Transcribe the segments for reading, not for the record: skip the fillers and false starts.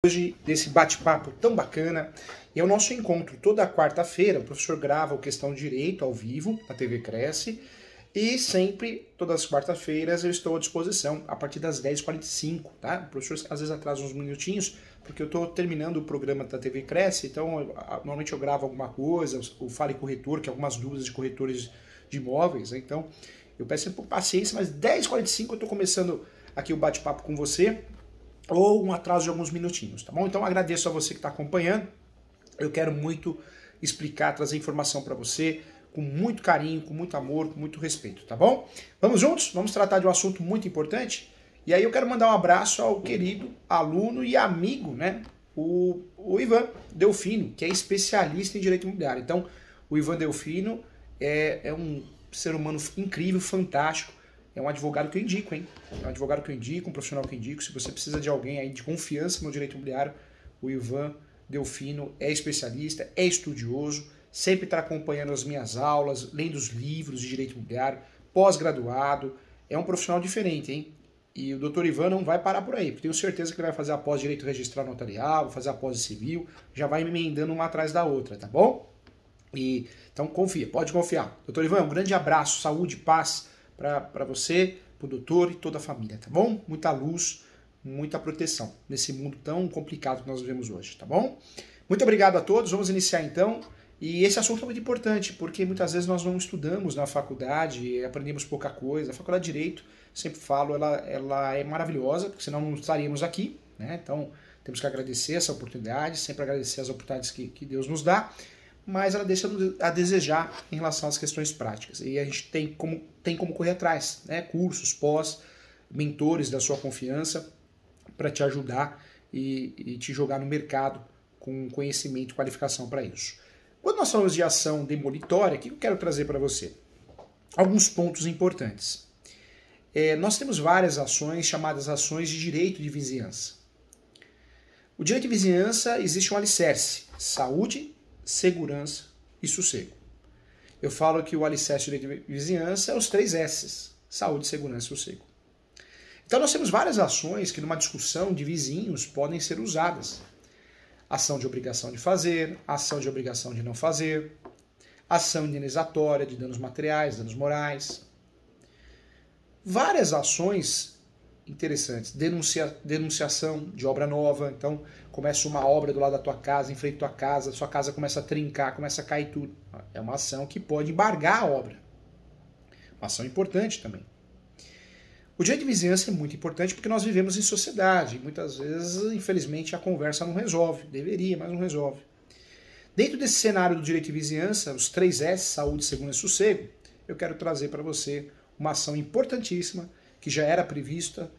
Hoje desse bate-papo tão bacana. E é o nosso encontro toda quarta-feira. O professor grava o Questão de Direito ao vivo na TV Cresce. E sempre, todas as quartas-feiras, eu estou à disposição a partir das 10h45, tá? O professor às vezes atrasa uns minutinhos, porque eu estou terminando o programa da TV Cresce, então normalmente eu gravo alguma coisa, o Fale Corretor, que é algumas dúvidas de corretores de imóveis, né? Então eu peço sempre paciência, mas 10h45 eu estou começando aqui o bate-papo com você, ou um atraso de alguns minutinhos, tá bom? Então agradeço a você que está acompanhando. Eu quero muito explicar, trazer informação para você com muito carinho, com muito amor, com muito respeito, tá bom? Vamos juntos? Vamos tratar de um assunto muito importante. E aí eu quero mandar um abraço ao querido aluno e amigo, né? O Ivan Delfino, que é especialista em direito imobiliário. Então, o Ivan Delfino é um ser humano incrível, fantástico. É um advogado que eu indico, hein? É um advogado que eu indico, um profissional que eu indico. Se você precisa de alguém aí de confiança no direito imobiliário, o Ivan Delfino é especialista, é estudioso, sempre está acompanhando as minhas aulas, lendo os livros de direito imobiliário, pós-graduado. É um profissional diferente, hein? E o doutor Ivan não vai parar por aí, porque tenho certeza que ele vai fazer a pós-direito registral notarial, vai fazer a pós-civil, já vai emendando uma atrás da outra, tá bom? Então confia, pode confiar. Doutor Ivan, um grande abraço, saúde, paz para você, para o doutor e toda a família, tá bom? Muita luz, muita proteção nesse mundo tão complicado que nós vivemos hoje, tá bom? Muito obrigado a todos, vamos iniciar então. E esse assunto é muito importante, porque muitas vezes nós não estudamos na faculdade, aprendemos pouca coisa. A faculdade de Direito, sempre falo, ela é maravilhosa, porque senão não estaríamos aqui, né? Então temos que agradecer essa oportunidade, sempre agradecer as oportunidades que Deus nos dá, mas ela deixa a desejar em relação às questões práticas. E a gente tem como correr atrás, né? Cursos, pós, mentores da sua confiança para te ajudar e te jogar no mercado com conhecimento e qualificação para isso. Quando nós falamos de ação demolitória, o que eu quero trazer para você? Alguns pontos importantes. Nós temos várias ações chamadas ações de direito de vizinhança. O direito de vizinhança existe um alicerce: saúde, segurança e sossego. Eu falo que o alicerce do direito de vizinhança é os 3 S's: saúde, segurança e sossego. Então nós temos várias ações que numa discussão de vizinhos podem ser usadas. Ação de obrigação de fazer, ação de obrigação de não fazer, ação indenizatória de danos materiais, danos morais. Várias ações interessantes. Denunciação de obra nova. Então, começa uma obra do lado da tua casa, em frente à tua casa, sua casa começa a trincar, começa a cair tudo. É uma ação que pode embargar a obra. Uma ação importante também. O direito de vizinhança é muito importante porque nós vivemos em sociedade. Muitas vezes, infelizmente, a conversa não resolve. Deveria, mas não resolve. Dentro desse cenário do direito de vizinhança, os 3 S, saúde, segurança e sossego, eu quero trazer para você uma ação importantíssima que já era prevista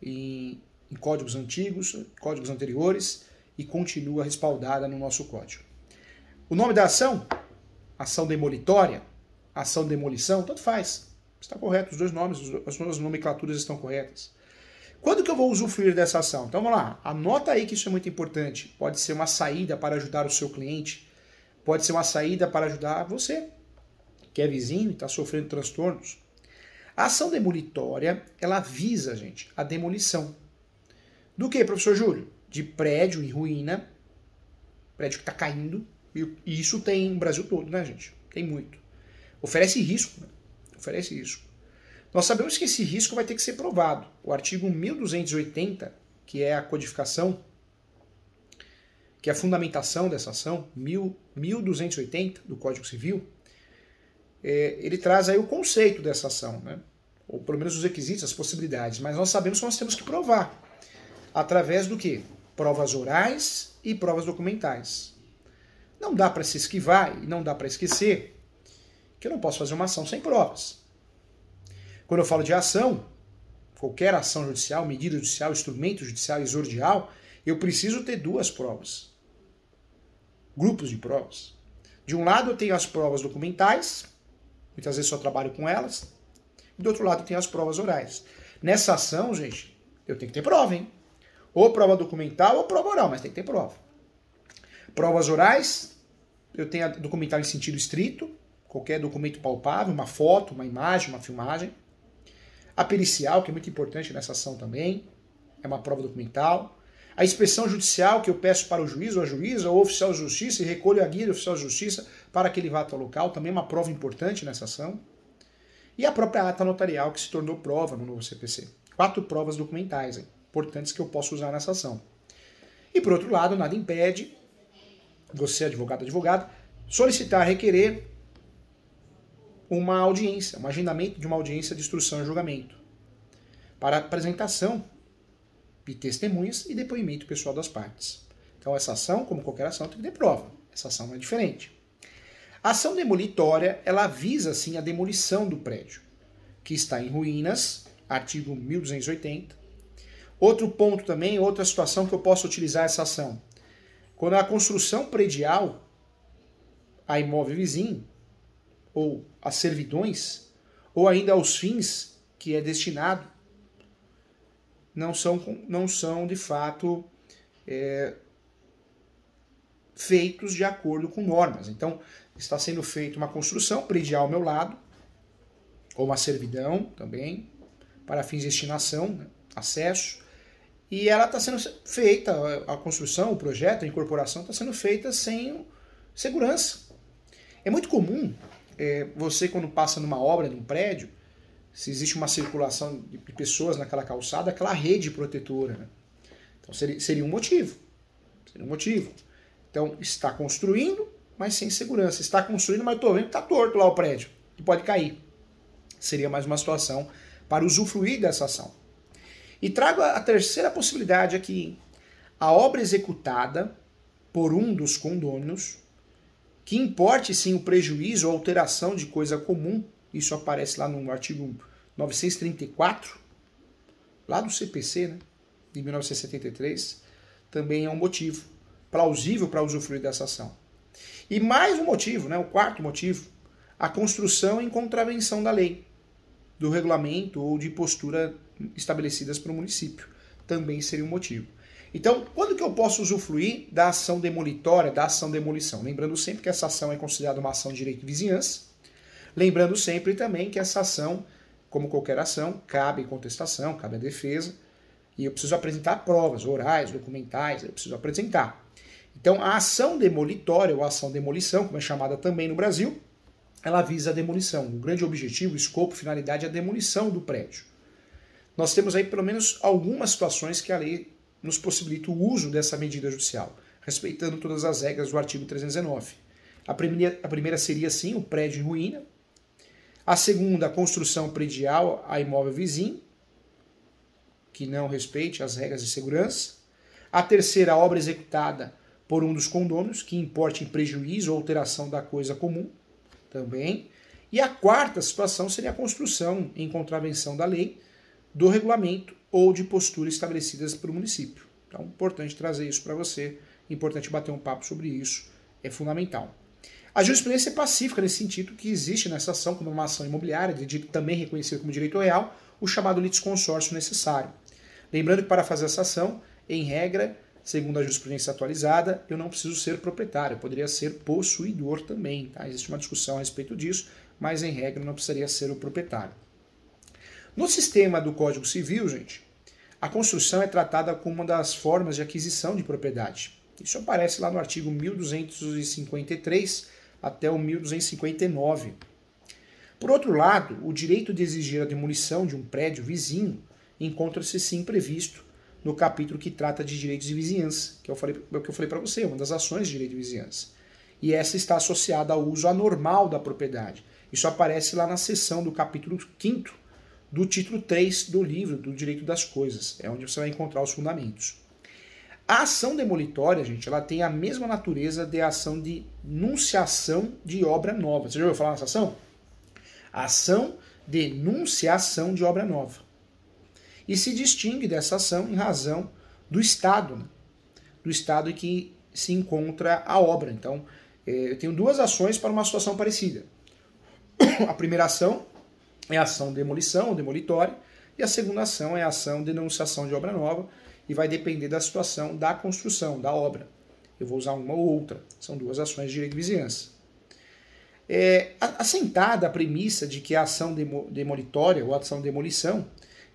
em códigos antigos, códigos anteriores e continua respaldada no nosso código. O nome da ação? Ação demolitória, ação de demolição, tanto faz. Está correto, os dois nomes, as duas nomenclaturas estão corretas. Quando que eu vou usufruir dessa ação? Então vamos lá, anota aí que isso é muito importante. Pode ser uma saída para ajudar o seu cliente, pode ser uma saída para ajudar você, que é vizinho e está sofrendo transtornos. A ação demolitória, ela visa, gente, a demolição. Do que, professor Júlio? De prédio em ruína, prédio que está caindo, e isso tem no Brasil todo, né, gente? Tem muito. Oferece risco, né? Oferece risco. Nós sabemos que esse risco vai ter que ser provado. O artigo 1280, que é a codificação, que é a fundamentação dessa ação, 1280 do Código Civil, ele traz aí o conceito dessa ação, né? Ou pelo menos os requisitos, as possibilidades. Mas nós sabemos que nós temos que provar. Através do quê? Provas orais e provas documentais. Não dá para se esquivar e não dá para esquecer que eu não posso fazer uma ação sem provas. Quando eu falo de ação, qualquer ação judicial, medida judicial, instrumento judicial, exordial, eu preciso ter 2 provas. Grupos de provas. De um lado eu tenho as provas documentais, muitas vezes só trabalho com elas, e do outro lado eu tenho as provas orais. Nessa ação, gente, eu tenho que ter prova, hein? Ou prova documental ou prova oral, mas tem que ter prova. Provas orais, eu tenho a documental em sentido estrito, qualquer documento palpável, uma foto, uma imagem, uma filmagem. A pericial, que é muito importante nessa ação também, é uma prova documental. A inspeção judicial que eu peço para o juiz ou a juíza ou o oficial de justiça e recolho a guia do oficial de justiça para que ele vá até o local, também é uma prova importante nessa ação. E a própria ata notarial que se tornou prova no novo CPC. 4 provas documentais importantes que eu posso usar nessa ação. E por outro lado, nada impede você, advogado, solicitar, requerer uma audiência, um agendamento de uma audiência de instrução e julgamento para apresentação de testemunhas e depoimento pessoal das partes. Então essa ação, como qualquer ação, tem que ter prova. Essa ação não é diferente. A ação demolitória, ela visa, sim, a demolição do prédio, que está em ruínas, artigo 1280. Outro ponto também, outra situação que eu posso utilizar essa ação. Quando a construção predial, a imóvel vizinho, ou as servidões, ou ainda aos fins que é destinado, não são de fato feitos de acordo com normas. Então, está sendo feita uma construção predial ao meu lado, ou uma servidão também, para fins de destinação, né, acesso, e ela está sendo feita, a construção, o projeto, a incorporação está sendo feita sem segurança. É muito comum você, quando passa numa obra, num prédio, se existe uma circulação de pessoas naquela calçada, aquela rede protetora. Né? Então seria um motivo. Seria um motivo. Então está construindo, mas sem segurança. Está construindo, mas estou vendo que está torto lá o prédio, que pode cair. Seria mais uma situação para usufruir dessa ação. E trago a terceira possibilidade aqui. A obra executada por um dos condôminos, que importe sim o prejuízo ou alteração de coisa comum, isso aparece lá no artigo 934, lá do CPC, né, de 1973, também é um motivo plausível para usufruir dessa ação. E mais um motivo, né, o quarto motivo, a construção em contravenção da lei, do regulamento ou de postura estabelecidas pelo município. Também seria um motivo. Então, quando que eu posso usufruir da ação demolitória, da ação demolição? Lembrando sempre que essa ação é considerada uma ação de direito de vizinhança. Lembrando sempre também que essa ação, como qualquer ação, cabe contestação, cabe a defesa. E eu preciso apresentar provas orais, documentais, eu preciso apresentar. Então, a ação demolitória, ou a ação demolição, como é chamada também no Brasil, ela visa a demolição. O grande objetivo, o escopo, finalidade é a demolição do prédio. Nós temos aí pelo menos algumas situações que a lei nos possibilita o uso dessa medida judicial, respeitando todas as regras do artigo 319. A primeira seria, sim, o prédio em ruína. A segunda, a construção predial a imóvel vizinho, que não respeite as regras de segurança. A terceira, a obra executada por um dos condôminos, que importe em prejuízo ou alteração da coisa comum, também. E a quarta situação seria a construção em contravenção da lei, do regulamento ou de postura estabelecidas pelo município. Então, importante trazer isso para você, importante bater um papo sobre isso, é fundamental. A jurisprudência é pacífica nesse sentido que existe nessa ação, como uma ação imobiliária, também reconhecida como direito real, o chamado litisconsórcio necessário. Lembrando que para fazer essa ação, em regra, segundo a jurisprudência atualizada, eu não preciso ser proprietário, eu poderia ser possuidor também. Tá? Existe uma discussão a respeito disso, mas em regra não precisaria ser o proprietário. No sistema do Código Civil, gente, a construção é tratada como uma das formas de aquisição de propriedade. Isso aparece lá no artigo 1253 até o 1259. Por outro lado, o direito de exigir a demolição de um prédio vizinho encontra-se sim previsto no capítulo que trata de direitos de vizinhança, que é o que eu falei para você, uma das ações de direito de vizinhança. E essa está associada ao uso anormal da propriedade. Isso aparece lá na seção do capítulo 5º, do título 3 do livro, do Direito das Coisas. É onde você vai encontrar os fundamentos. A ação demolitória, gente, ela tem a mesma natureza de ação de enunciação de obra nova. Você já ouviu falar nessa ação? A ação de enunciação de obra nova. E se distingue dessa ação em razão do estado, né? Do estado em que se encontra a obra. Então, eu tenho duas ações para uma situação parecida. A primeira ação é a ação de demolição, ou demolitória, e a segunda ação é a ação de enunciação de obra nova, e vai depender da situação da construção, da obra. Eu vou usar uma ou outra. São duas ações de direito de vizinhança. Assentada a premissa de que a ação demolitória, ou a ação de demolição,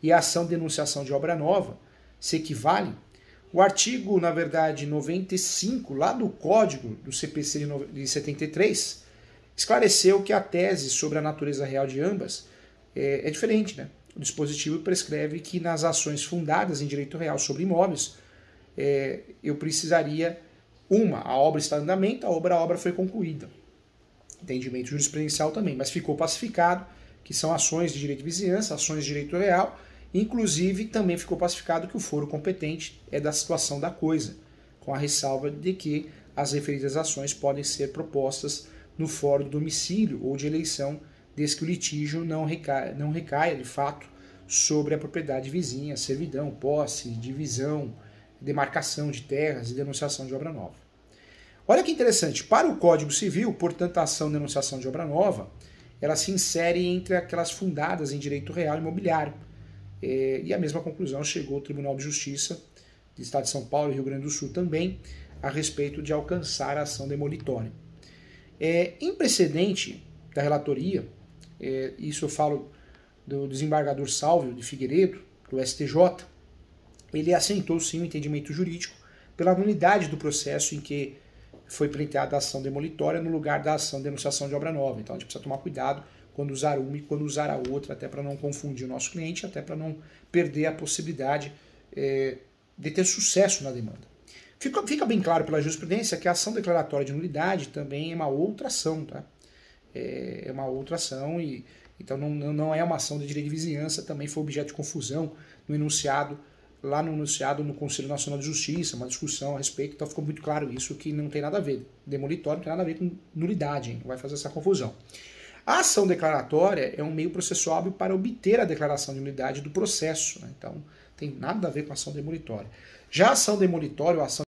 e a ação de enunciação de obra nova se equivalem, O artigo, na verdade, 95, lá do Código do CPC de 73, esclareceu que a tese sobre a natureza real de ambas é diferente, né? O dispositivo prescreve que nas ações fundadas em direito real sobre imóveis, eu precisaria, a obra está em andamento, a obra foi concluída. Entendimento jurisprudencial também, mas ficou pacificado que são ações de direito de vizinhança, ações de direito real, inclusive também ficou pacificado que o foro competente é da situação da coisa, com a ressalva de que as referidas ações podem ser propostas no fórum do domicílio ou de eleição, desde que o litígio não recaia de fato sobre a propriedade vizinha, servidão, posse, divisão, demarcação de terras e denunciação de obra nova. Olha que interessante, para o Código Civil, portanto, a ação de denunciação de obra nova, ela se insere entre aquelas fundadas em direito real imobiliário. E a mesma conclusão chegou ao Tribunal de Justiça do Estado de São Paulo e Rio Grande do Sul também, a respeito de alcançar a ação demolitória. Em precedente da relatoria, isso eu falo do desembargador Sálvio de Figueiredo, do STJ, ele assentou sim o entendimento jurídico pela nulidade do processo em que foi pleiteada a ação demolitória no lugar da ação de denunciação de obra nova. Então a gente precisa tomar cuidado quando usar uma e quando usar a outra, até para não confundir o nosso cliente, até para não perder a possibilidade de ter sucesso na demanda. Fica bem claro pela jurisprudência que a ação declaratória de nulidade também é uma outra ação, tá? É uma outra ação, e então não é uma ação de direito de vizinhança, também foi objeto de confusão no enunciado, lá no enunciado no Conselho Nacional de Justiça, uma discussão a respeito, então ficou muito claro isso, que não tem nada a ver. Demolitório não tem nada a ver com nulidade, hein? Não vai fazer essa confusão. A ação declaratória é um meio processual hábil para obter a declaração de nulidade do processo, né? Então tem nada a ver com a ação demolitória. Já a ação demolitória, ou a ação